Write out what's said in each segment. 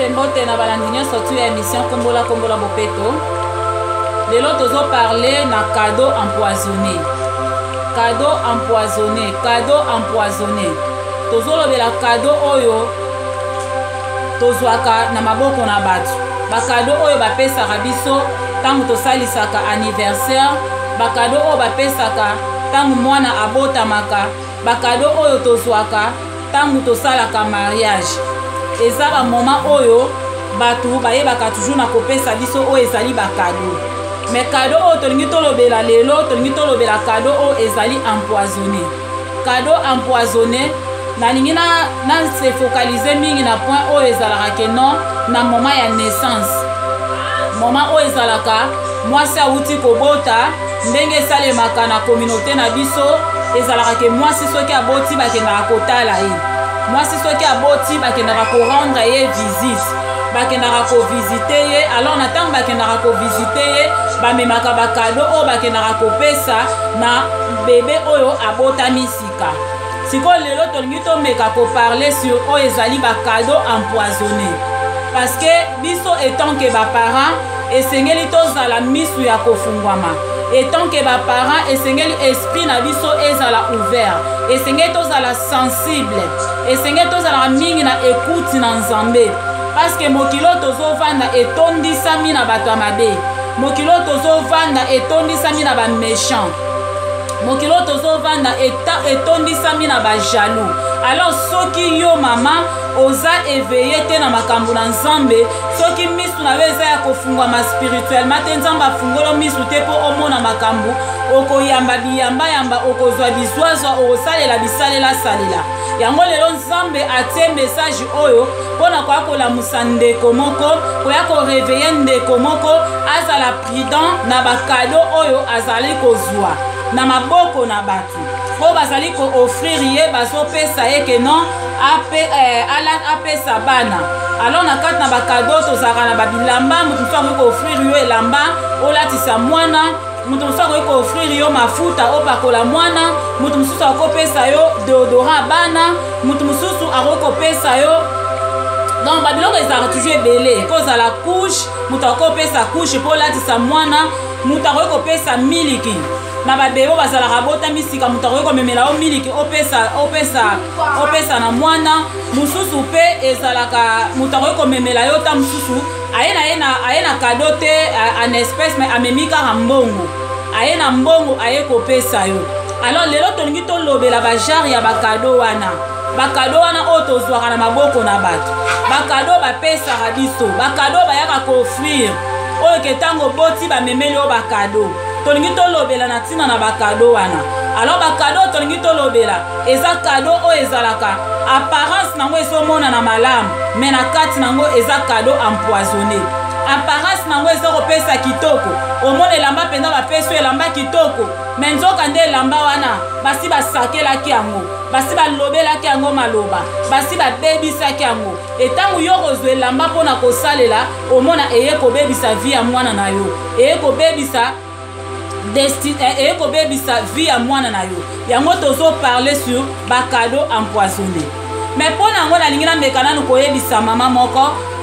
Mbote na balandinyo sorti ya émission Kombola Bopeto. Lelo tozo parler na cadeau empoisonné. Cadeau empoisonné, cadeau empoisonné. Tozo lobela cadeau oyo tozwaka na maboko na batu. Ba cadeau oyo bapesaka biso tangu tosalisaka anniversaire, ba cadeau oyo bapesaka tangu mwana abotamaka, ba cadeau oyo tozwaka tangu tosalaka mariage. Eza ba moment oyo batu bayebaka toujours na kopesa biso oyo ezali ba cadeau. Mais cadeau oyo tolingi tolobela lelo, tolingi tolobela cadeau oyo ezali empoisonné. Cadeau empoisonné nalingi na se focaliser mingi na point oyo ezalaka ke non na moment ya naissance. Moment oyo ezalaka mwasi awuti kobota ndenge esalemaka na communauté na biso ezalaka ke mwasi soki aboti bakendaka kotala ye. Mwasi soki aboti bakendaka korendre ye visite, bakendaka kovisite ye. Alors na ntango bakendaka kovisite ye bamemaka bakado oyo bakendaka kopesa na bebe oyo abotami sika. Sikoyo lelo tolingi tomeka koparle sur oyo ezali bakado empoisonné. Parce que biso etant que baparent esengeli tozala misu ya kofungwama. Etant que baparent esengeli esprit na biso ezala ouvert. Esengeli tozala sensible. Esengeli tozala mingi na écoute na Nzambe. Parce que mokilo tozovanda etondisami na bato ya mabe. Mokilo tozovanda etondisami na ba méchant. Mokilo tozovanda etondisami na ba jaloux. Alors soki yo mama oza éveillé te na makambo na Nzambe, soki misu na eza ya kofungwama spirituellement te Nzambe afungolo misu te po omona makambo, okoyamba biyamba okozwa bizwazwa okosalela bisalela salela. Yango lelo Nzambe atie message oyo pona kwa kolamusa ndeko moko, koya ko réveiller ndeko moko azala prudent na bakado oyo azali kozwa na maboko na batu. Po bazali ko offrir ye bazopesa ye ke non apesa bana. Alors na kati na bakado tozaka na babilamba, mutu mso ko offrir yo elamba olatisa mwana, mutu mso ko offrir yo mafuta opakola mwana, mutu msusu akopesa yo deodorant bana, mutu msusu akopesa yo. Donc babiloko ezalaka toujours ebele. Kozala couche, mutu akopesa couche po olatisa mwana, mutu akopesa miliki. Na babeo bazalaka botami sika mutu akomemela o miliki opesa na mwana. Mususu pe ezalaka mutu akomemela yo ta mususu aye na cadeau te en espèce mais amemika mbongo. Aye na mbongo aye kopesa yo. Alors lelo tolingi tolobela ba genre ya ba cadeau wana. Ba cadeau wana oyo tozwaka na maboko na bato. Ba cadeau bapesaka biso. Ba cadeau bayaka ko offrir. Oyo ke tango boti bamemeli yo ba cadeau. Tolingi tolobela na tina na bakado wana. Alors bakado tolingi tolobela eza kado oyo ezalaka apparence nango ezomona na malamu, mais na kati nango eza kado empoisonné. Apparence nango ezokopesa kitoko, omona elamba penda bapeso elamba kitoko, mais nzoka nde elamba wana basi basakelaki yango, basi balobelaki yango maloba, basi babebisaki yango. Etango yo kozwa elamba mpona kosalela omona eye kobebisa vie ya mwana na yo, eye kobebisa eye kobebisa vie ya mwana na yo. Yango tozo parler sur bakado empoisonné. Mais pona yango nalingi na meka nanu koyebisa mama moko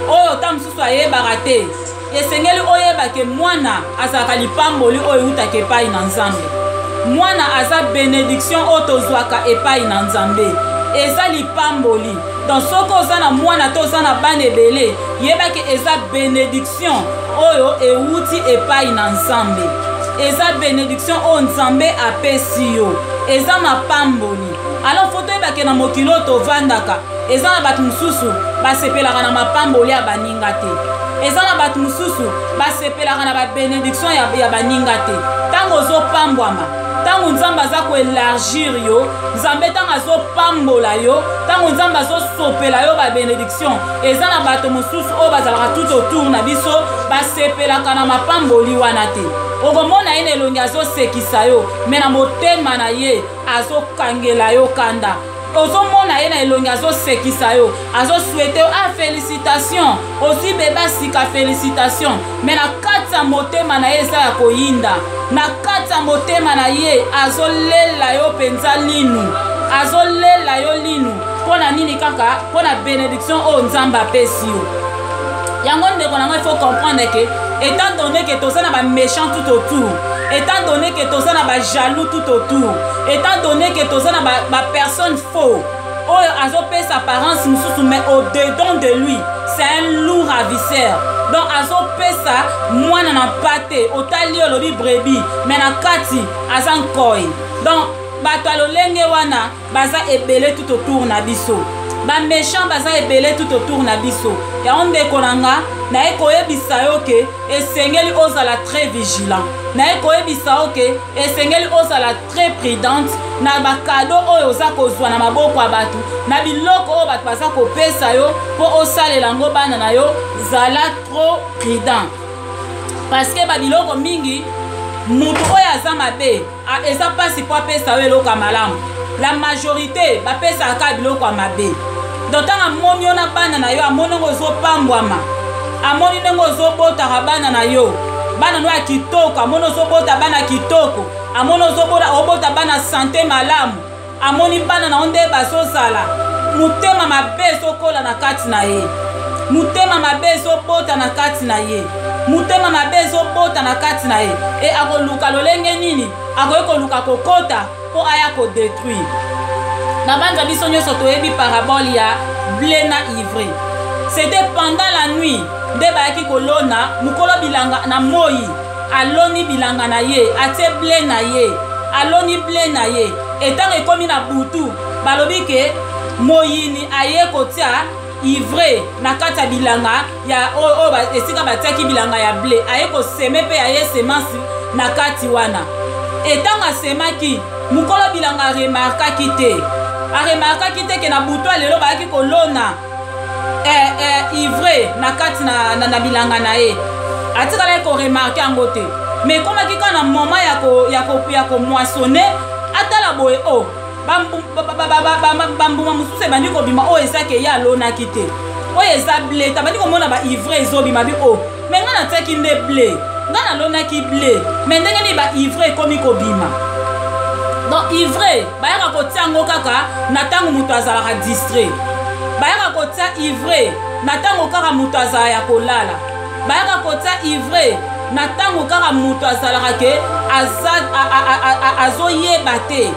oyo ta mususu ayebaka te. Esengeli oyebake mwana azalaka lipamboli oyo eutaka epai na Nzambe. Mwana aza bénédiction oyo tozwaka epai na Nzambe. Eza lipamboli. Donc soko oza na mwana to oza na bana ebele yebake eza bénédiction oyo euti epai na Nzambe. Eza bénédiction oyo Nzambe apesi yo. Eza mapamboli. Alors foto yebake na mokilo tovandaka eza na batu mususu basepelaka na mapamboli ya baninga te. Eza na batu mususu basepelaka na ba bénédiction ya baninga te. Tango ozopambwama, tango Nzambe aza koélargir yo, Nzambe tango azopambola yo, tango Nzambe azosopela yo ba bénédiction, eza na bato mususu oyo bazalaka tout autour na biso basepelaka na mapamboli wana te. Okomona ene elongi azosekisa yo, mais na motema na ye azokangela yo kanda. Ozomona ye na elongi azosekisa yo, azosouhaite yo félicitation, osi beba sika félicitation, mais na kati ya motema na ye eza ya koyinda. Na kati ya motema na ye azolela yo penza linu, azolela yo linu. Pona nini kaka? Pona bénédiction oyo Nzambe apesi yo. yango ndeko nango il faut comprendre que étant donné que toza na ba méchant tout autour, étant donné que toza na ba jaloux tout autour, étant donné que toza na ba personne faux oyo azopesa apparence mususu mais au dedans de lui c'est un loup ravisseur. Donc azopesa mwana na pate otali olobi brebis mais na kati aza nkoi. Donc bato alolenge wana baza ebele tout autour na biso, ba méchant baza ebele tout autour na biso. Ya onde konanga na ekoyebisa yo ke esengeli ozala très vigilant, na ekoyebisa yo ke esengeli ozala très prudente na bakado oyo oza kozwa na maboko ya bato, na biloko oyo bato baza kopesa yo mpo osalela yango bana na yo. Zala trop prudent parce que babiloko mingi mutu oyo aza mabe eza mpasi mpo apesa yo eloko ya malamu. La majorité bapesaka biloko ya mabe. Donc ntango amoni yo na bana na yo, amoni ndenge ozopambwama, amoni ndenge ozobotaka bana na yo, bana no ya kitoko, amoni ozobota bana kitoko, amoni obota bana sante malamu, amoni bana na yo nde bazozala, motema mabe ezokola na kati na ye, motema mabe ezobota na kati na ye, motema mabe ezobota na kati na ye. E akoluka lolenge nini? Akoki koluka kokota mpo aya kodétruire. Na banda biso nyonso toyebi parabole ya blé na ivre. C'était pendant la nuit nde bayaki kolona mokolo bilanga na moi, aloni bilanga na ye, atie blé na ye, aloni blé na ye. Etango ekomi na butu balobi ke moyini aye kotia ivre na kati ya bilanga ya esika batiaki bilanga ya blé, aye koseme mpe aye semence na kati wana. Etango asemaki mokolo bilanga aremarkaki te ke na butu alelo bayaki kolona ivre na kati na bilanga na ye. Atikala koremarke yango te, mais komaki kaka na moment ya komoissonne atala boye o bambuma mosusu ebandi kobima oyo ezaki ye alonaki te, oyo eza blé tabandi komona ba ivre ezobima bi o me nga natiaki nde blé, nga nalonaki blé me ndenge nini ba ivre ekomi kobima. Donc ivre bayaka kotia yango kaka na ntango moto azalaka distrait, bayaka kotia ivre na ntango kaka moto azala ya kolala, bayaka kotia ivre na ntango kaka moto azalaka ke azoyeba te,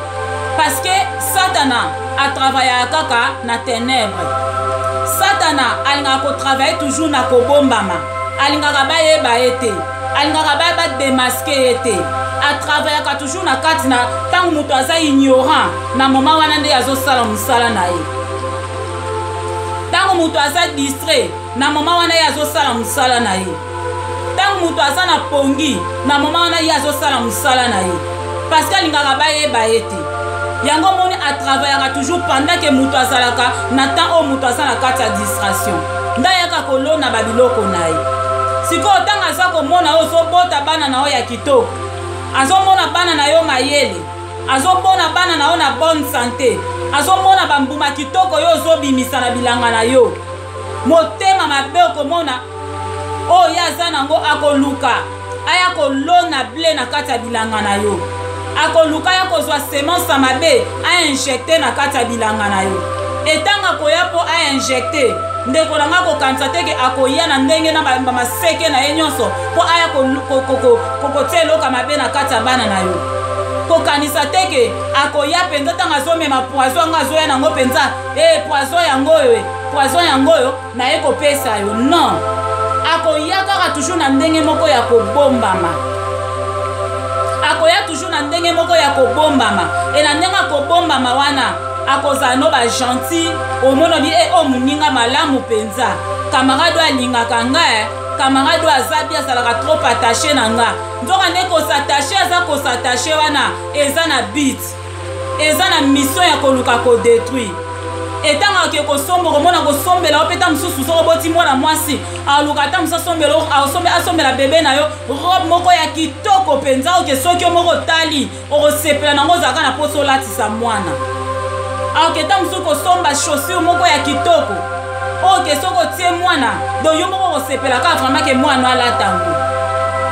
parce que Satana atravaillaka kaka na ténèbre. Satana alingaka kotravaille toujours na kobombama, alingaka bayeba ye te, alingaka bademaske ye te, atravaillaka toujours na kati na ntango moto aza ignorant na moma wana nde azosala mosala na ye. Ntango moto aza distrait na moma wana ye azosala mosala na ye. Ntango moto aza na pongi na moma wana ye azosala mosala na ye, parce que alingaka bayeba ye te. Yango moni atravaillaka toujours pendant que moto azalaka na temps oyo moto aza na kati ya distraction, ndayaka kolona babiloko na ye. Sikoyo ntango aza komona yo ozobota bana na yo ya kitoko, azomona bana na yo mayele, azomona bana na yo na bonne santé, azomona bambuma kitoko yo ozobimisa na bilanga na yo, motema mabe okomona oyo ye aza nango akoluka aya kolona blé na kati ya bilanga na yo, akoluka ya kozwa semence mabe ainjecte na kati ya bilanga na yo. Etango akoya mpo ainjecte, ndeko nanga kokanisa te ke akoya na ndenge na bamaseke na ye nyonso mpo aya kokotia eloko mabe na kati ya bana na yo. Kokanisa te ke akoya mpenza ntango azomema poison yango azoya nango mpenza poison yango oyo na ye kopesa yo. Non, akoya kaka toujours na ndenge moko ya kobombama, akoya toujours na ndenge moko ya kobombama. E na ndenge akobombama wana akozala no ba gentil, omona bi o muninga malamu penza, camarade alingaka nga, camarade azabi azalaka trop attaché na nga. Nzoka nde kosattaché aza kosattaché wana eza na but, eza na mission ya koluka kodétruire. Etango ake kosomboka omona kosombela yo peta mosusu soko boti mwana mwasi aluka ata mosusu asombela bebe na yo robe moko ya kitoko mpenza oke soki yo moko otali okosepela nango ozalaka na mposo olatisa mwana. Aoke ta mosusu kosomba chaussure moko ya kitoko oke soki otie mwana do yo moko okosepelaka vraiment ke mwana alata yango.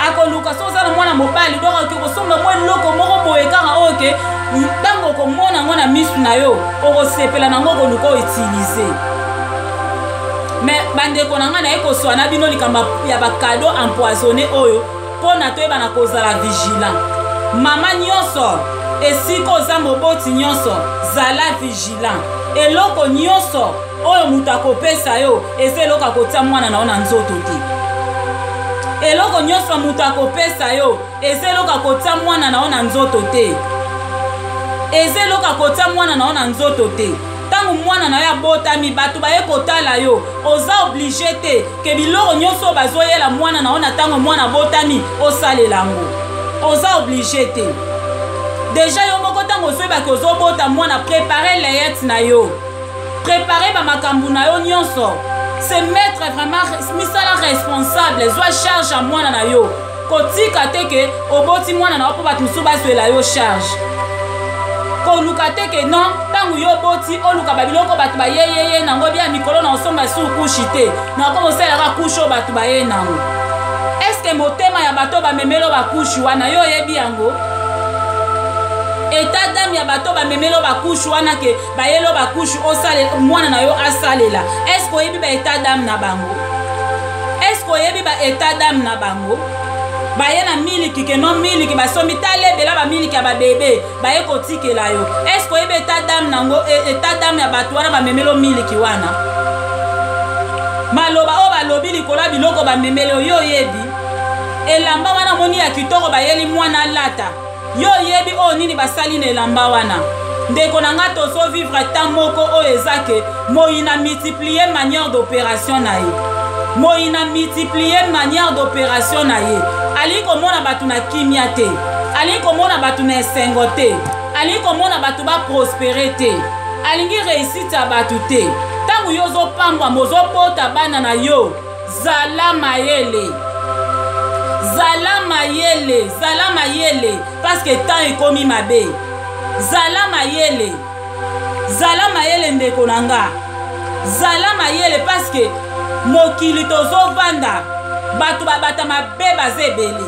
Akoluka so oza na mwana mobali donc aoke kosomba mwa eloko moko boye kaka oke ntango okomona yango na misu na yo okosepela nango okoluka outilize. mais bandeko na nga na ye koswana bino likambo ya bakado empoisonné oyo mpo na toyeba na kozala vigilant. Mama nyonso esika oza moboti nyonso zala vigilant. Eloko nyonso oyo moto akopesa yo eza eloko akotia mwana na yo na nzoto te. Eloko nyonso moto akopesa yo eza eloko akotia mwana na yo na nzoto te. Eza eloko akotia mwana na yo na nzoto te. Tangu mwana na yo abotami bato baye kotala yo oza oblige te ke biloko nyonso bazoyela mwana na yo na ntango mwana abotami osalela yango. Oza oblige te. Deja yo moko ntango ozoyebaki ozobota mwana prépare layette na yo. Prépare bamakambo na yo nyonso. Se mettre vraiment misala responsable zwa charge ya mwana na yo. Kotika te ke oboti mwana na yo mpo bato mosusu bazwela yo charge. Koluka te ke non ntango yo boti oluka babiloko bato bayeyeye nango bia mikolo na osomba sur kushi te nako mosalaka kushi oyo bato baye nango. Eske motema ya bato bamemelo bakushi wana yo oyebi yango? État d'âme ya bato bamemelo bakushi wana ke bayelo bakushi osale mwana na yo asalela. Eske oyebi ba état d'âme na bango? Eske oyebi ba état d'âme na bango? Baye na miliki ke non miliki basombi talebela ba miliki ya babebe baye kotikela yo. Eske oyebi état d'âme nango état d'âme ya bato wana bamemelo miliki wana? Maloba o balobi likola biloko bamemelo yo oyebi? Elamba wana moni ya kitoko bayeli mwana lata. Yo yebi o nini basali na elamba wana. Ndeko na nga tozo vivre temps moko oyo ezake moyina multiplier manière d'opération na ye. Moyina multiplier manière d'opération na ye. Ali komona batu na kimia te. Ali komona batu na esengo te. Ali komona batu ba prospérer te. Alingi réussite ya batu te. Tangu yo zo pambwa mozo pota bana na yo. Zala mayele. Zala mayele, zala mayele, parce que temps ekomi mabe. Zala mayele. Zala mayele ndeko nanga. Zala mayele parce que mokili tozo vanda. Batu bata mabe bazebele.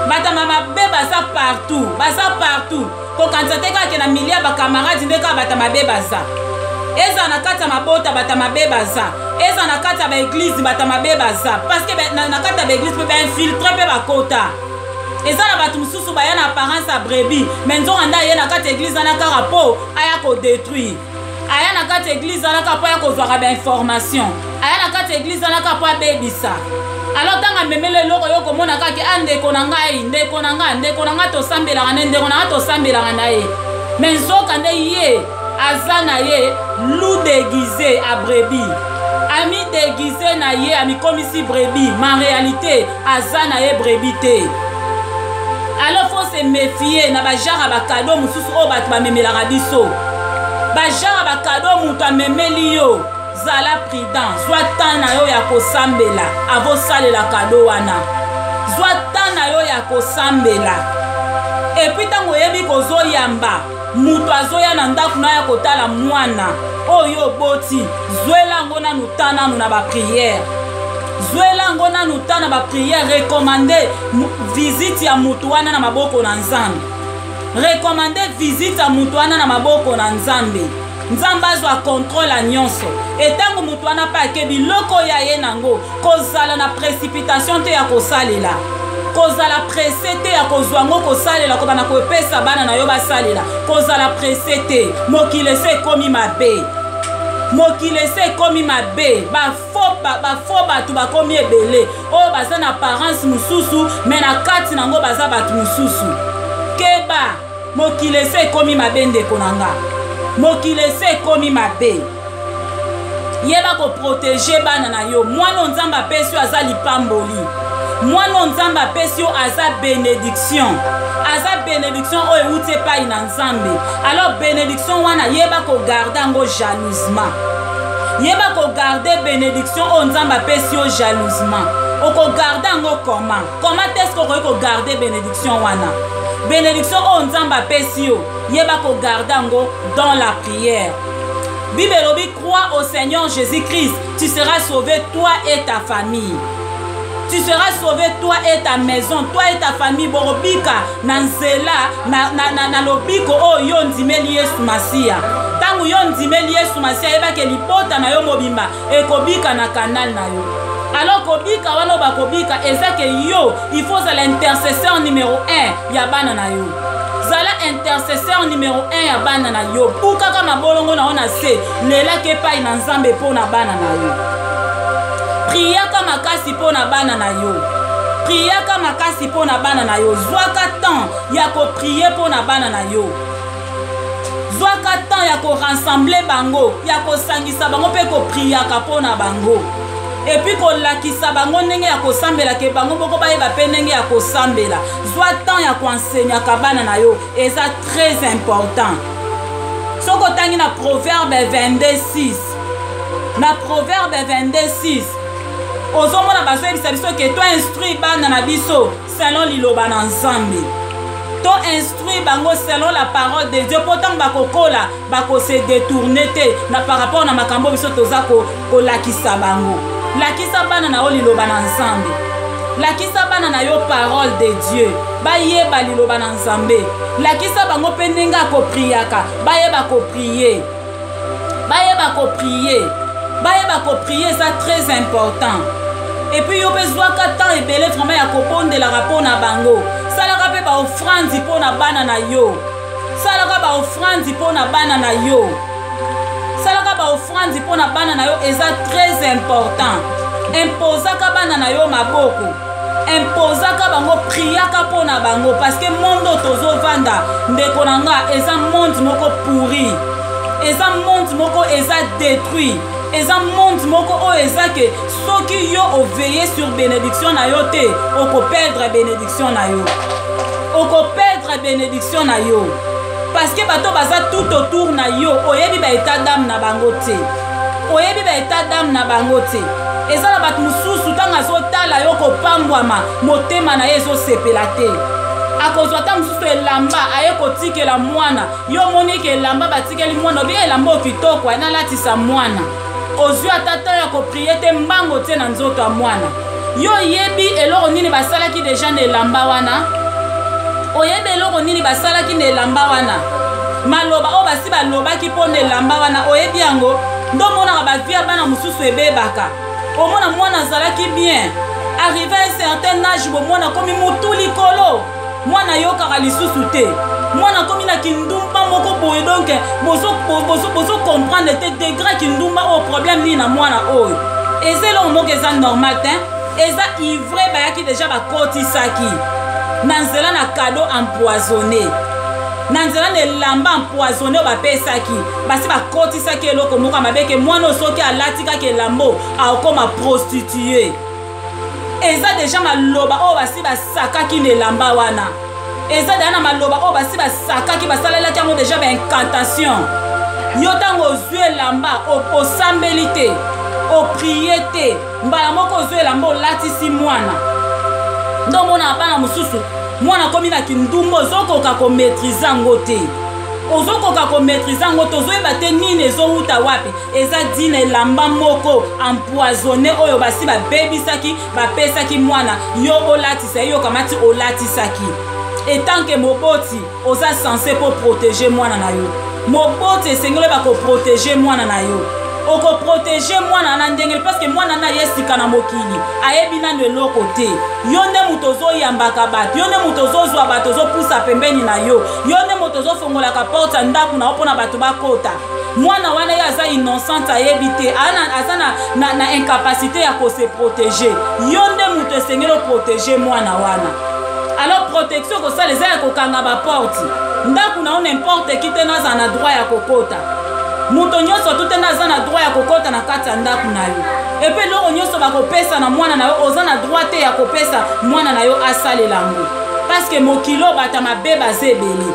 Bata mabe baza partout, baza partout. Ko kanzate ka na milia ba camarades ndeka bata mabe baza. Eza na kata mabota bata mabe baza. Eza na kata ba église bata mabe baza. Parce que na kata ba église peut infiltrer pe ba kota. Eza na batu mususu ba ya na apparence à brebis. Mais nzo anda ye na kata église na ka rapport aya ko détruire. Aya na kata église na ka po ya ko zwa ba information. Aya na kata église na ka po bebisa. Alors tanga memele loko yo komona ka ki ndeko na ngai, ndeko na nga to sambela na ndeko na nga to sambela na ye. Mais nzo kande ye azana ye loup déguisé à brebis. Ami déguisé na ye ami comme ici brebis. Mais en réalité azana ye brebis te. Alors faut se méfier na ba jara ba cadeau mususu o bat ba memela rabiso. Ba jara ba cadeau mutu amemeli yo. Zala prudent. Zwa tan na yo ya kosambela avo salela cadeau wana. Zwa tan na yo ya kosambela. Et puis tango yebi kozo yamba. Mutu azoya na ndaku na ya kotala mwana oyo boti zwela ngona nutana na ba prière. Zwela ngona nutana ba prière recommander visite ya mutu wana na maboko na Nzambe. Recommander visite ya mutu wana na maboko na Nzambe. Nzambe azwa contrôle nyonso. Etango mutu wana pa ke biloko ya ye nango kozala na précipitation te ya kosalela. Kozala pressé te ya kozwa ngo kosalela ko bana ko pesa bana na yo basalela. Kozala pressé te mokile se komi mabe. Mokile se komi mabe. Ba fo batu ba komi ebele. O baza na apparence mususu mais na kati nango baza batu mususu. Keba mokile se komi mabe ndeko nanga. Mokile se komi mabe. Yeba ko protéger bana na yo. Mwana Nzambe apesi yo aza lipamboli. Mwana Nzambe apesi yo aza bénédiction. Aza bénédiction oyo euti epai na Nzambe. Alors bénédiction wana yeba ko garder ngo jalousement. Yeba ko garder bénédiction oyo Nzambe apesi yo jalousement. Oko garder ngo comment? Comment est-ce qu'on peut garder bénédiction wana? Bénédiction oyo Nzambe apesi yo yeba ko garder ngo dans la prière. Bible lobi crois au Seigneur Jésus-Christ, tu seras sauvé toi et ta famille. Tu seras sauvé, toi et ta maison, toi et ta famille. Borobika, nanzela, na lobiko, oh, yon dimeli Yesu Masia. Tangu yon dimeli Yesu Masia, eba ke lipota na yo mobimba, e kobika na kanal na yo. Alors kobika, wano ba kobika, ezake yo, il faut ça l'intercesseur numéro 1, yabana na yo. Zala intercesseur numéro 1 ya bana na yo. Ukaka mabolongo na ona se, lela ke pai na nzambe po na bana na yo. Priaka makasi po na bana na yo. Priaka makasi po na bana na yo. Zwaka temps ya ko prier po na bana na yo. Zwaka temps ya ko rassembler bango, ya ko sangisa bango pe ko priaka po na bango. Et puis ko lakisa bango ndenge ya ko sambela ke bango boko ba yeba pe ndenge ya ko sambela. Zwa temps ya ko enseigner ka bana na yo, et ça très important. Soko tangi na Proverbe 22:6. Na Proverbe 22:6. Ozomona baso ebisa biso ke to instruit bana na biso selon liloba na nzambe. To instruit bango selon la parole de Dieu. Pourtant bakokola bako se détourner te na par rapport na makambo biso toza ko lakisa bango. Lakisa bana na yo liloba na nzambe. Lakisa bana na yo parole de Dieu. Bayeba liloba na nzambe. Lakisa bango pe ndenge ko priaka. Bayeba ko prier. Bayeba ko prier. Bayeba ko prier, ça très important. Et puis yo besoin ka temps ebele vraiment ya ko bondela rapport na bango. Salaka pe ba offrande po na bana na yo. Salaka ba offrande po na bana na yo. Salaka ba offrande po na bana na yo, et ça très important. Imposaka bana na yo maboko. Imposaka bango priaka po na bango, parce que mondo tozo vanda ndeko nanga eza monde moko pourri. Eza monde moko eza détruit. Eza monde moko o eza ke soki yo o veiller sur bénédiction na yo te, oko perdre bénédiction na yo. Oko perdre bénédiction na yo. Parce que bato baza tout autour na yo, oyebi ba état d'âme na bango te. Oyebi ba état d'âme na bango te. Eza na bato mususu tanga zo tala yo ko pambwama, motema na yezo sepela te. Akozwa ta mususu elamba aye kotikela mwana, yo moni ke elamba batikeli mwana, obi elamba okitoko na latisa mwana. Ozwi atata ya ko prier te mbango te na nzoto ya mwana. Yo yebi eloko nini basalaki deja na elamba wana? Oyebe eloko nini basalaki na elamba wana? Maloba o basi balobaki po na elamba wana, oyebi yango? Ndo mona ba vie bana mususu ebebaka. Omona mwana azalaki bien. Arrivé à un certain âge, mwana komi mutu likolo. Mwana yokaka lisusu te. Mwana komi na kindumba moko boye, donc bozo comprendre te degré kindumba au problème ni na mwana oyo. Et c'est là moko eza normal te. Eza ivré bayaki déjà bakotisaki. Nanzela na cadeau empoisonné. Nanzela ne lamba empoisonné bapesaki. Basi bakotisaki eloko moko mabeke mwana soki alatika ke lambo akoma prostituée. Eza déjà maloba o basi basakaki ne lamba wana. Eza dana maloba o basi basakaki basalela kango déjà ba incantation. Yo tango ozwe lamba o sambelite, o priete, mbala moko ozwe lamba o latisi mwana. Ndo mona bana mususu, mwana komi na kindumbo zokoka ko maîtriser ngo te. Ozokoka ko maîtriser ngo to zoyeba te nini ezouta wapi. Eza dine lamba moko empoisonné oyo basi ba bebisaki, bapesaki mwana, yo olatisa yo kamati olatisaki. Et tant que moboti oza censé pour protéger mwana na yo. Moboti sengole ba ko protéger mwana na yo. Oko protéger mwana na ndenge parce que mwana na yesika na mokili ayebi na ndelo côté. Yonde mutozo yambaka bato, yonde mutozo zwa bato zo pusa pembeni na yo. Yonde mutozo fongola ka porte ndaku na opona bato bakota. Mwana wana yaza innocente ayebi te, ana na incapacité ya ko se protéger. Yonde muto sengelo protéger mwana wana. Alors protection ko ça les a ko kanga ba porte. Ndaku na n'importe qui te naza na droit ya kokota. Muto nyoso tout naza na droit ya kokota na kati ndaku na yo. Et puis loko nyoso ba kopesa na mwana na yo oza na droit te ya kopesa mwana na yo asale lango. Parce que mokilo bata mabeba zebele.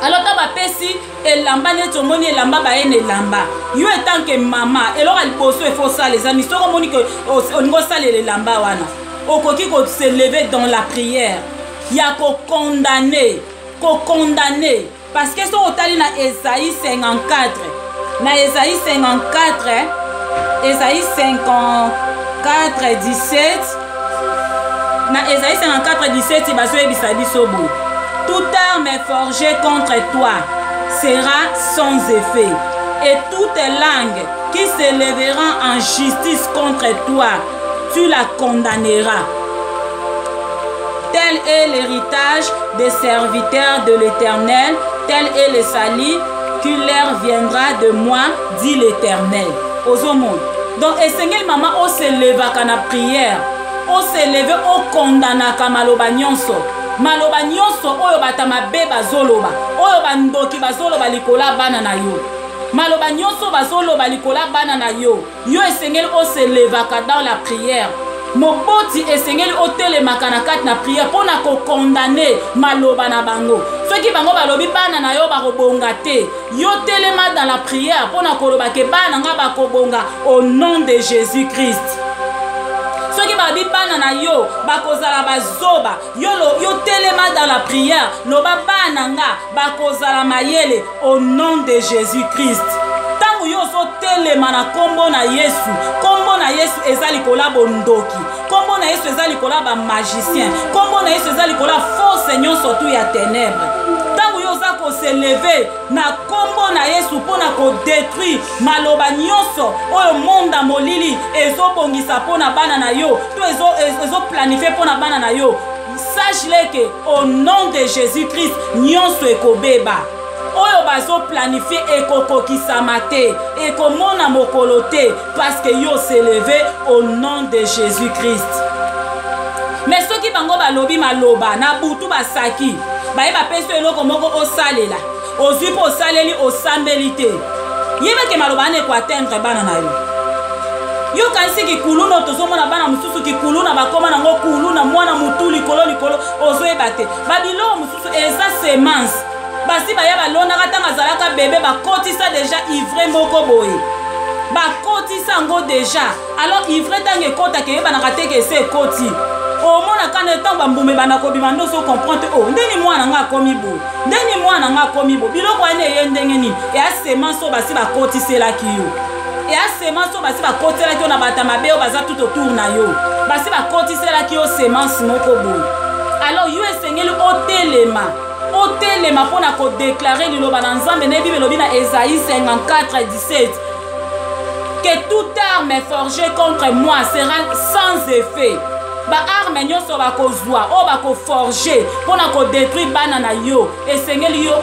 Alors ta ba pesi elamba neto moni elamba ba ene elamba. Yo etant que maman elora liboso e faut ça les amis. Soko moni que ongo sale elamba wana. Okoki ko se lever dans la prière. Ya ko condamner. Parce que so otali na Esaïe 54. Na Esaïe 54, Esaïe 54, 17. na Ésaïe 54, 17, bazoyebisa biso boye. Toute arme forgée contre toi sera sans effet, et toute langue qui s'élèvera en justice contre toi, tu la condamneras. Tel est l'héritage des serviteurs de l'Éternel, tel est le salut qui leur viendra de moi, dit l'Éternel. Ozomon. Donc, Esengel maman, on se leva à la prière, on se leva, on condamne à maloba nyonso. Maloba nyonso, oyo batama be bazoloba, oyo bandoki bazoloba likola bana na yo. Maloba nyonso bazoloba likola bana na yo. Yo Esengel, on se leva dans la prière. Moboti esengeli otelemaka na kati na prière pona ko condamner maloba na bango. Soki bango balobi bana na yo bakobonga te, yo telema dans la prière pona koloba ke bana nga bakobonga au nom de Jésus-Christ. Soki balobi bana na yo bakozala bazoba, yo telema dans la prière loba bana nga bakozala mayele au nom de Jésus-Christ. Yo so telema na kombo na Yesu, kombo na Yesu ezali kola bondoki, kombo na Yesu ezali kola ba magicien, kombo na Yesu ezali kola force nyonso tu ya ténèbres. Tango yo za ko se lever na kombo na Yesu pona ko détruire maloba nyonso oyo monda molili ezobongisa pona bana na yo, to ezo planifier pona bana na yo. Sache-le que au nom de Jésus-Christ nyonso ekobeba. Oyo bazo planifié ekokokisama te, ekomona mokolo te, parce que yo s'élevé au nom de Jésus-Christ. Mais ceux qui bango balobi maloba na butu basaki, baye bapeso eloko moko osalela, ozwi po osaleli osambeli te. Yeba ke maloba ne ko atteindre bana na yo. Yo kanisi ki kuluna tozomona bana mususu ki kuluna bakoma nango kuluna mwana mutu likolo ozoyeba te. Babilo mususu eza semence. Basi baya balonaka tanga zalaka bébé bakotisa déjà ivre moko boye. Bakotisa ngo déjà. Alors ivre tange kota ke banaka te ke se koti. O mona kana tanga bambume banako bimando so comprendre oh ndeni mwana nga komi bo. Ndeni mwana nga komi bo. Biloko ane ye ndenge ni. E a semence so basi bakotisela ki yo. Et à semence so basi bakotela ki yo na bata mabe o baza tout autour na yo. Basi bakotisela ki yo semence moko boye. Alors yo esengeli otelema. Otelema pona ko déclarer liloba na Nzambe na Bible lobi na Ésaïe 54, 17 que toute arme forgée contre moi sera sans effet. Ba arme nyonso bakozwa o bako forger pona ko détruire bana na yo esengeli yo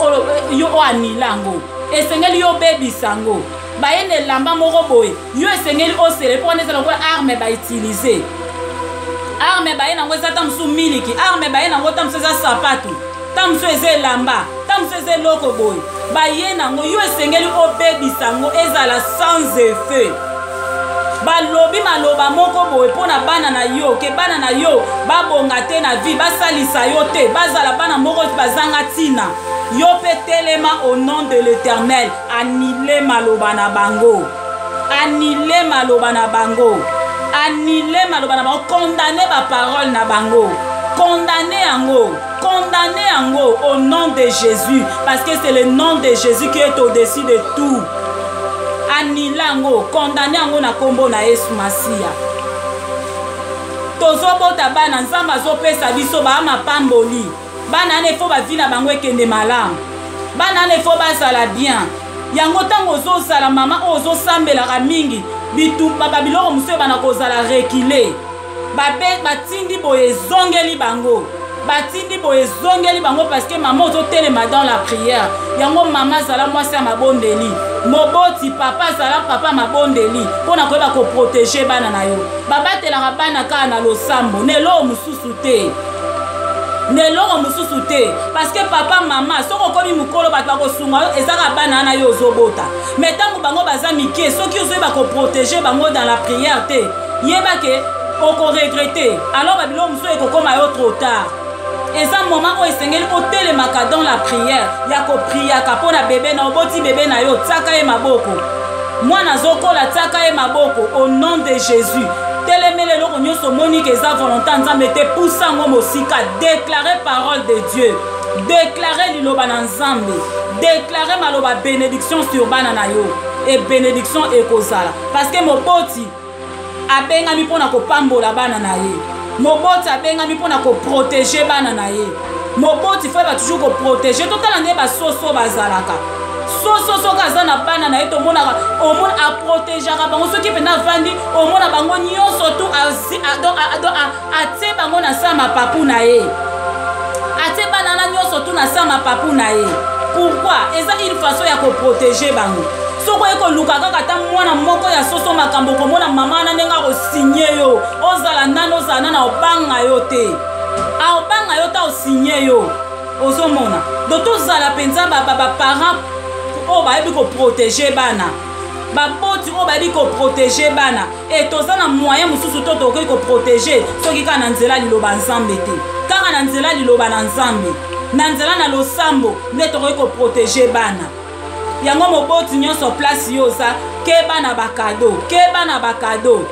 o anilango esengeli yo bebisango ba yene lamba moko boye yo esengeli o sele pona ezala ko arme ba utiliser arme ba yena ngo ezata msu miliki arme ba yena ngo tamso za sapatu tamso eze lamba tamso eze loko boy bayena ngo yo esengeli obebisa ngo ezala sans effet balobi maloba moko boy pona bana na yo ke bana na yo babonga te na vie basalisa yo te bazala bana moko bazanga tina yo petelema au nom de l'Éternel annule maloba na bango annule maloba na bango annule maloba na bango condamner ba parole na bango condamner yango au nom de Jésus parce que c'est le nom de Jésus qui est au-dessus de tout. Anilango condamner yango na kombo na Yesu Masia. Tozobota bana Nzambe azopesa biso ba mapamboli. Bana ne fo ba vina bango ekende malamu. Bana ne fo bazala bien. Yango tango ozosala mama ozosambelaka mingi bitumba babiloko muso bana kozala reculer. Babe batindi boye zongeli bango. Batindi boye zongeli bango parce que maman ozotelema dans la prière. Yango mama zala mwasi ya mabondeli. Moboti papa zala papa mabondeli. Pona koyeba ko protéger bana na yo. Babatelaka bana kaka na losambo. Nelo mususu te. Neloko mususu te parce que papa mama soko komi mukolo bato bakosunga yo ezaka bana na yo ozobota. Mais tango bango baza mike soki ozoyeba ko protéger bango dans la prière te. Yeba ke oko regretter. Alors babilo mususu ekokoma yo trop tard. Et ça moment où esengeli otelemaka dans la prière ya ko priaka pona bébé na oboti bébé na yo tsaka e maboko mwana zokola tsaka e maboko au nom de Jésus telemele loko nyonso monique eza volonté Nzambe te pusango mosika déclarer parole de Dieu déclarer liloba na Nzambe déclarer maloba bénédiction sur bana na yo et bénédiction ekozala parce que moboti abengami pona kopambola bana na ye moboti abengami mpona koprotege bana na ye moboti fo ba toujours koprotege totala nde basoso bazalaka soso soki aza na bana na ye tomonaka omona aprotegeaka bango soki mpenza avandi omona bango nyonso tu atie bango na sa mapapu na ye atie bana na nyonso tu na sa mapapu na ye pourquoi eza une façon ya koprotege bango soko ekoluka kaka ata mwana moko ya soso makambo komona mama na ndenge akosinye yo ozala nani ozala nani aobanga yo te aobanga yo te aosinye yo ozomona do tozala mpenza baparent oyo bayebi koprotege bana baboti oyo bayebi koprotege bana e toza na moyen mosusu to tokoki koprotege soki kaka na nzela liloba nzambe te kaka na nzela liloba na nzambe na nzela na losambo nde tokoki koprotege bana yango moboti nyonso place yo oza keba na bakado keba na bakado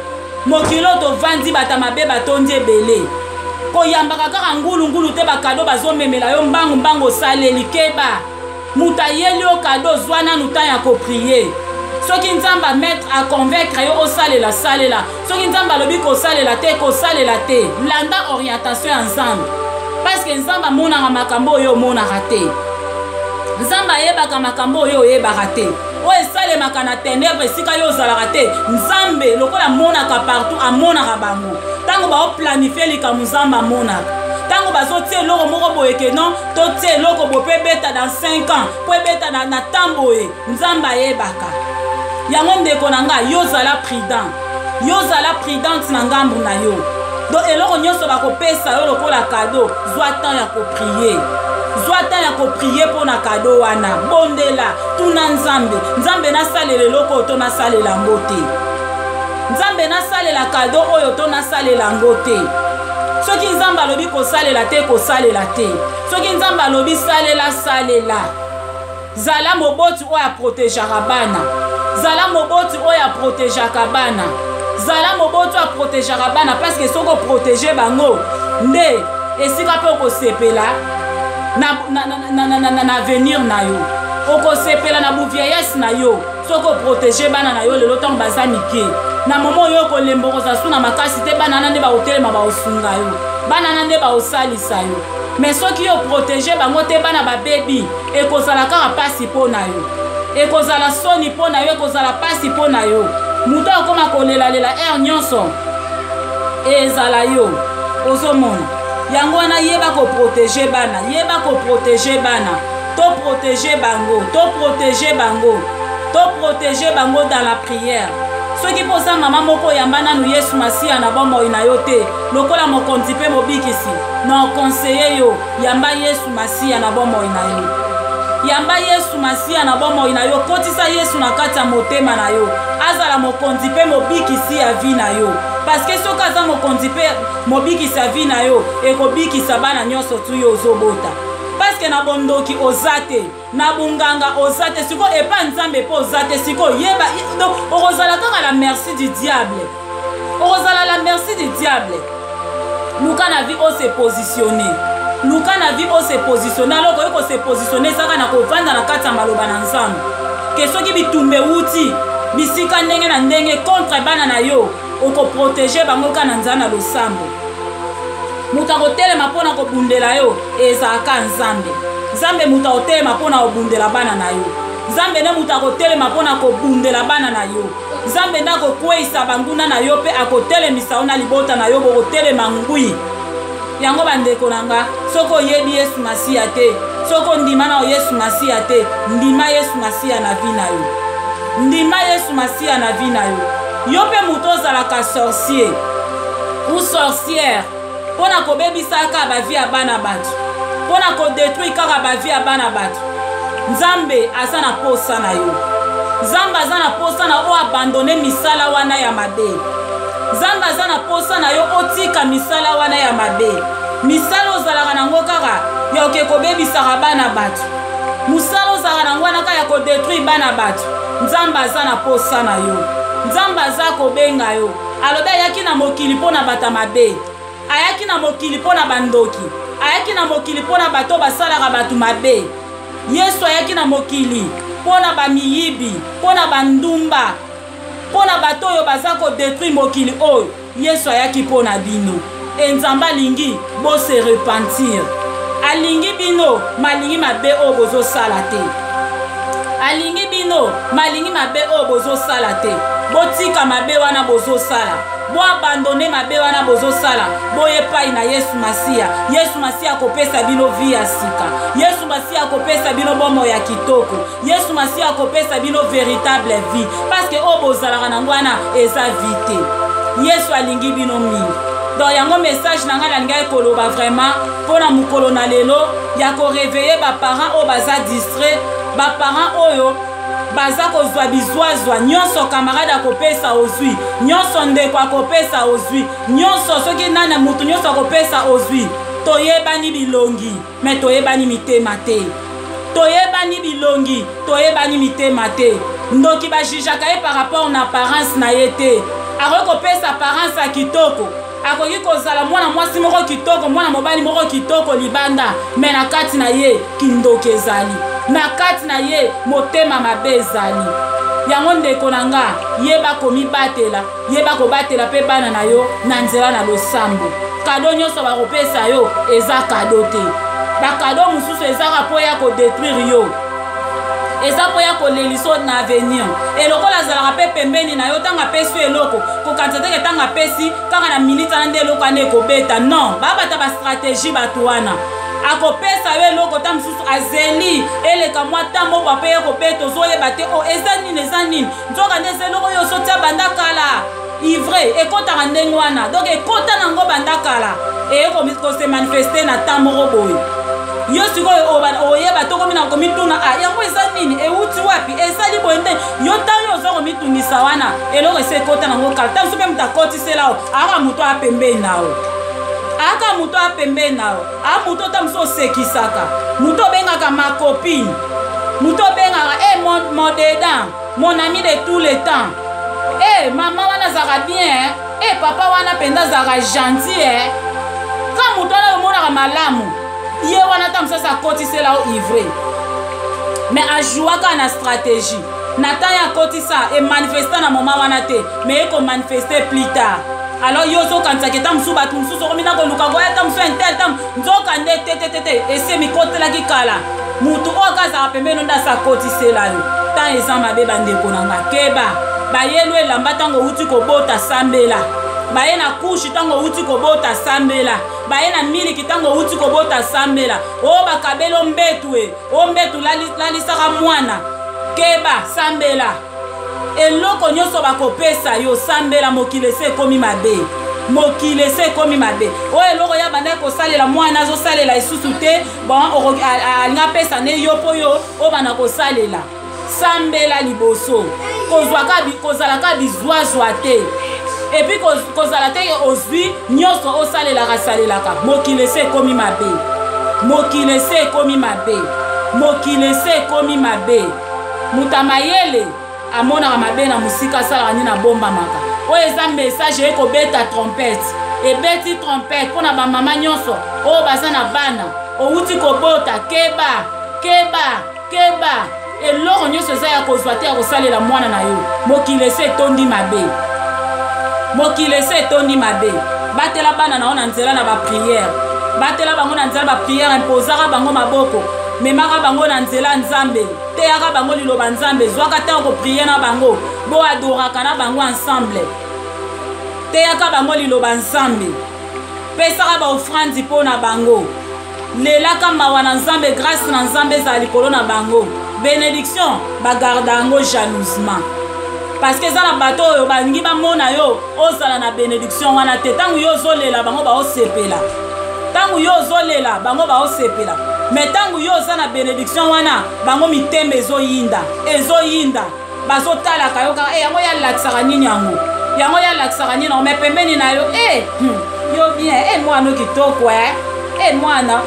mokili oyo tovandi bata mabe batondi ebele koyambaka kaka ngulungulu te bakado bazomemela yo mbangu osaleli keba mutu ayeli yo kado zwa nanu ntan ya koprie soki nzambe amettre aconvaincre yo osalela salela soki nzambe alobi kosalela te kosalela te landa orientation ya nzambe parceke nzambe amonaka makambo oyo omonaka te nzambe ayebaka makambo oyo oyebaka te oyo esalemaka na ténèbre esika yo ozalaka te nzambe lokola amonaka partout amonaka bango ntango baoplanifie likambo nzambe amonaka ntango bazotia eloko moko boye ke non totia eloko boye mpo ebeta dans 5 ans mpo ebeta na ntan boye nzambe ayebaka yango ndeko na ngai yozala prudente na ngambu na yo donc eloko nyonso bakopesa yo lokola kado zwa temps ya koprie zwa temps ya koprie mpo na kado wana bondela tuna nzambe nasalela eloko oyo to nasalela yango te nzambe nasalela kado oyo to nasalela yango te soki nzambe alobi kosalela te kosalela te soki nzambe alobi salela zala moboti oyo aprotegeaka bana zala moboti oyo aprotegeaka bana zala moboti oyo aprotegeaka bana parceke soki oprotege bango nde esika mpe okosepela na avenir na yo okosepela na buvieillesse na yo soki oprotege bana na yo lelo ntango baza mike na momo oyo okolembokoza su na makasi te bana na nde baotelema baosunga yo bana na nde baosalisa yo mais soki yo protege bango te bana babebi ekozala kaka pasi mpo na yo ekozala soni mpo na yo ekozala pasi mpo na yo moto akoma kolelalela aire nyonso ezala yo ozomona yango wana yeba koprotege bana yeba koprotege bana toprotege bango dans la prière soki mpoza mama moko oyamba nanu yesu masiya na bomoi na yo te lokola mokonzi mpe mobikisi na okonseye yo yamba yesu masiya na bomoi na yo yamba yesu masiya na bomoi na yo kotisa yesu na kati ya motema na yo azala mokonzi mpe mobikisi ya vi na yo parceke soki aza mokonzi mpe mobikisi ya vi na yo ekobikisa bana nyonso tu yo ozobota parceke na bondoki oza te na bunganga oza te sikoyo epa nzambe mpe oza te sikoyo yeba okozala kaka la merci du diable okozala la merci du diable luka na vie ose positionne luka na vie ose positionne aloko oyo kose positionne ezaka na kovanda na kati ya maloba na nzambe ke soki bitumba ewuti bisika ndenge na ndenge contre bana na yo okoprotege bango kaka na nzambe na losambo moto akotelema mpo na kobundela yo ezalaka nzambe moto akotelema mpo na kobundela bana na yo nzambe nde moto akotelema mpo na kobundela bana na yo nzambe nde akokweyisa banguna na yo mpe akotelemisa yo na libota na yo bokotelema ngwi yango bandeko na nga soki oyebi yesu masiya te soki ondima na yesu masiya te ndima yesu masiya na vi na yo ndima yesu masiya na vi na yo yo mpe moto ozalaka sorcier ou sorcière mpo na kobebisa kaka bavi ya bana bato mpo na kodetruire kaka bavi ya bana bato nzambe aza na posa na yo nzambe aza na posa na oyo abandone misala wana ya mabe nzambe aza na posa na yo otika misala wana ya mabe misala ozalaka nango kaka ya oke kobebisaka bana bato mosala ozalaka nango wana kaka ya kodetruire bana bato nzambe aza na posa na yo nzambe aza kobenga yo alobi ayaki na mokili mpo na bato mabe ayaki na mokili mpo na bandoki ayaki na mokili mpo na bato basalaka bato mabe yesu ayaki na mokili mpo na bamiyibi mpo na bandumba mpo na bato oyo baza kodetruire mokili oyo yesu ayaki mpo na bino enzamba lingi bo se repentir alingi bino malingi mabe o bozo sala te alingi bino malingi mabe o bozo sala te botika mabe wana bozo sala bo abandone mabe wana bozo sala boye pai na Yesu Masiya akopesa bino vie ya sika Yesu Masiya akopesa bino bomo ya kitoko Yesu Masiya akopesa bino véritable vie parce que o bozalaka na ngwana eza vie te Yesu alingi bino mingi donc yango message na nga nalingai koloba vraiment mpona mokolo na lelo ya koréveille baparent oyo baza distrait baparent oyo baza kozwa bizwazwa nyonso kamarade akopesa ozwi nyonso ndeko akopesa ozwi nyonso soki nana mutu nyonso akopesa ozwi toyebani bilongi me toyebani mitema te toyebani bilongi toyebani mitema te ndoki bajijaka ye par rapport na apparence na ye te akoki kopesa apparence ya kitoko akoki kozala mwana mwasi moko kitoko mwana mobali moko kitoko libanda me na kati na ye kindoki ezali na kati na ye motema mabe ezali yango ndeko na nga yeba komibatela yeba kobatela mpe bana na yo na nzela na losambo kado nyonso bakopesa yo eza kado te bakado mosusu ezaka mpo ya kodétruire yo eza mpo ya koleliso na avenir eloko azalaka mpe pembeni na yo ntango apesi yo eloko kokanisa teke ntango apesi kaka na miniti wana nde eloko wana ekobeta non babata bastratégie bato wana akopesa yo eloko ta mosusu azeli eleka mwa ntango oyo ape ye kobeta ozoyeba te o eza nini nzoka nde eza eloko oyo osotia banda kala ivre ekotaka ndenge wana donc ekota nango banda kala eye kose manifeste na ntan moko boye yo sikoyo oyeba to komi na komituna yango eza nini euti wapi ezali boye nde yo ntango oza komitungisa wana eloko ese ekota nango kala ntango so mpe moto akotisela o aka moto apembeni na yo aka moto apembeni na yo a moto ta mosu osekisaka moto obengaka makopine moto obengaka mon dedans mon ami de tous les temps mama wana azaka bien papa wana mpenza azaka gentil ka moto wana omonaka malamu ye wana ta mosusu akotisela o ivre mais ajouaka na stratégie na ntango ya akotisa emanifeste na moma wana te mais ekomanifeste plus tard alors yo ozokanisaka ta mosusu bato mosusu okomina koluka koya ta mosusu intel ta nzoka nde te ese mikotelaki kala motu oyo kazaka pembeni nde asakotisela yo ntango eza mabe bandeko na nga keba bayelu elamba ntango outi kobota sambela baye na kushi ntango outi kobota sambela baye na miliki ntango outi kobota sambela oyo bakabeli ombetu lalisaka mwana keba sambela eloko nyonso bakopesa yo sambela mokili ese ekomi mabe mokili ese ekomi mabe oyo eloko ya banda kosalela mwana azosalela esusu te bon alinga pesa ne yo mpo yo oyo bana kosalela sambela liboso kozalaka bizwazwa te epuis kozala te ozwi nyonso osalelaka salelaka mokili ese ekomi mabe mokili ese ekomi mabe mokili ese ekomi mabe moto amayele amonaka mabe na mosika asalaka nini abombamaka oyo eza message ekobeta trompete ebeti trompete mpo na bamama nyonso oyo baza na bana outi kobota keba eloko nyonso eza ya kozwa te ya kosalela mwana na yo mokili ese etondi mabe mokili ese etondi mabe batela bana na yo na nzela na bapriere batela bango na nzela bapriere impozaka bango maboko memaka bango na nzela nzambe teyaka bango liloba nzambe zwaka ntango koprie na bango boadoraka na bango ensemble teyaka bango liloba nzambe pesaka baofrandi mpo na bango lelaka mawa na nzambe grâce na nzambe ezala likolo na bango bénédiction bagarda yango jalousement parce que eza na bato oyo balingi bamona yo ozala na bénédiction wana te ntango yo ozolela bango baosepela ntango yo ozolela bango baosepela mais ntango yo oza na bénédiction wana bango mitembe ezoyinda bazotalaka yo kaka yango yalakisaka nini yango yalakisaka nini yango mais pembeni na yo yo bien mwana okitoko mwana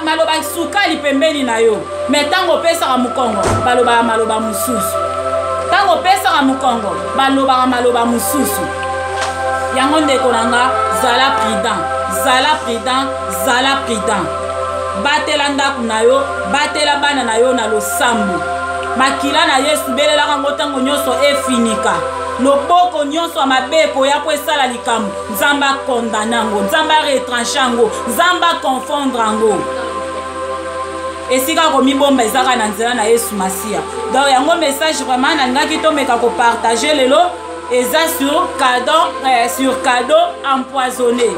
maloba sukali pembeni na yo mais ntango opesaka mokongo balobaka maloba mosusu ntango opesaka mokongo balobaka maloba mosusu yango ndeko na nga zala prudent batela ndako na yo batela bana na yo na losambo makila na yesu belelaka ngo ntango nyonso efinika loboko nyonso ya mabe ekoya po esala likambo nzambe akondane yango nzambe aretranche yango nzambe akonfondre yango esika komibomba ezaka na nzela na yesu masiya. Donc yango message vraiment nalingaki tomeka kopartage lelo eza sur cadeau empoisonné.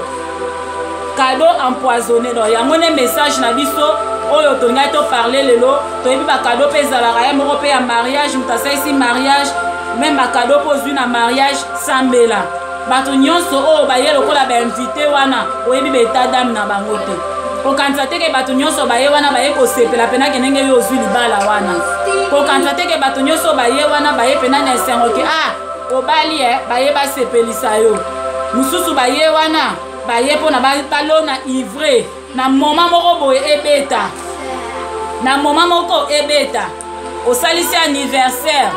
Cadeau empoisonné. Donc yango ne message na biso oyo tongaki toparle lelo toyebi bakado mpe ezalaka ya moko mpe ya mariage moto asalisi mariage même bakado mpo ozwi na mariage sambela bato nyonso oyo baye lokola bainvite wana oyebi baeta dame na bango te kokanisa teke bato nyonso baye wana baye kosepela pena ke ndenge yo ozwi libala wana kokanisa teke bato nyonso baye wana baye pena na esengo ke obali baye basepelisa yo mosusu baye wana baye mpona balona ivre na moma moko boye ebeta na moma moko ebeta osalisi anniversaire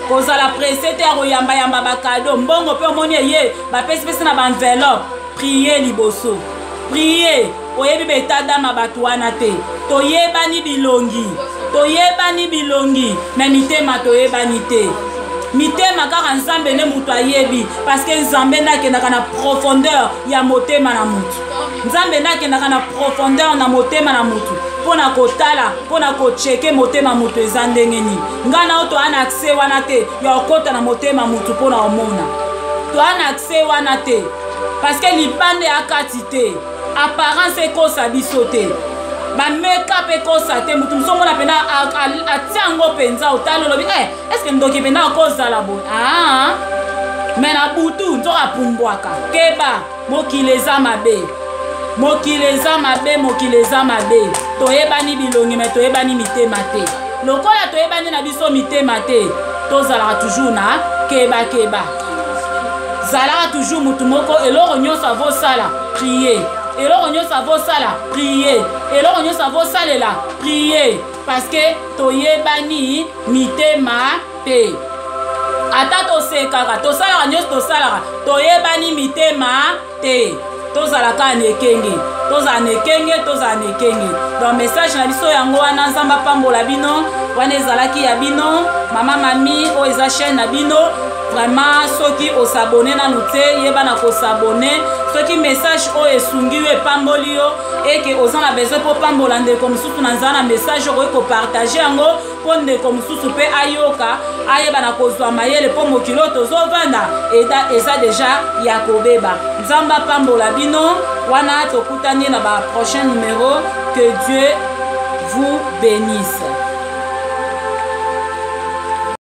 kozala presse te ya koyamba bakado mbongo mpe omoni eye bapesi na baenveloppe priye liboso priye oyebi betadama bato wana te toyebani bilongi me mitema toyebani te mitema kaka nzambe ne mutu ayebi parce que nzambe nakendaka na profondeur ya motema na mutu nzambe nakendaka na profondeur na motema na mutu mpona kotala mpona kocheke motema mutu eza ndenge nini ngai nao toana akse wana te ya kokota na motema mutu mpona omona toana akse wana te parce que libande akati te apparence ekosa biso te bameka mpe kosa te mutu mosu omona mpena atia yango mpenza otali olobi eske ndoki mpena akozala boye me na butu nzoka apumbwaka keba mokili eza mabe mokili eza mabe toyebani bilongi me toyebani mitema te lokola toyebani na biso mitema te tozalaka toujours na keba zalaka toujours mutu moko eloko nyonso avosala prier eloko nyonso avosala prier eloko nyonso avosalela prier parce que toyebani mitema te ata tosekaka tosalaka nyonso tosalaka toyebani mitema te tozalaka nekenge donc message na biso yango wana nzambe apambola bino wana ezalaki ya bino mama mami oyo eza chaîne na bino vraiment soki osabone nanu te yeba na kosabone soki message oyo esungi yo epamboli yo eke oza na besoin mpo pambola ndeko mosusu na nzala na message okoki kopartage yango mpo ndeko mosusu mpe ayoka ayeba na kozwa mayele mpo mokili oyo tozovanda eza deja ya kobeba nzambe apambola bino wana tokutani na ba prochain numéro que Dieu vous bénisse.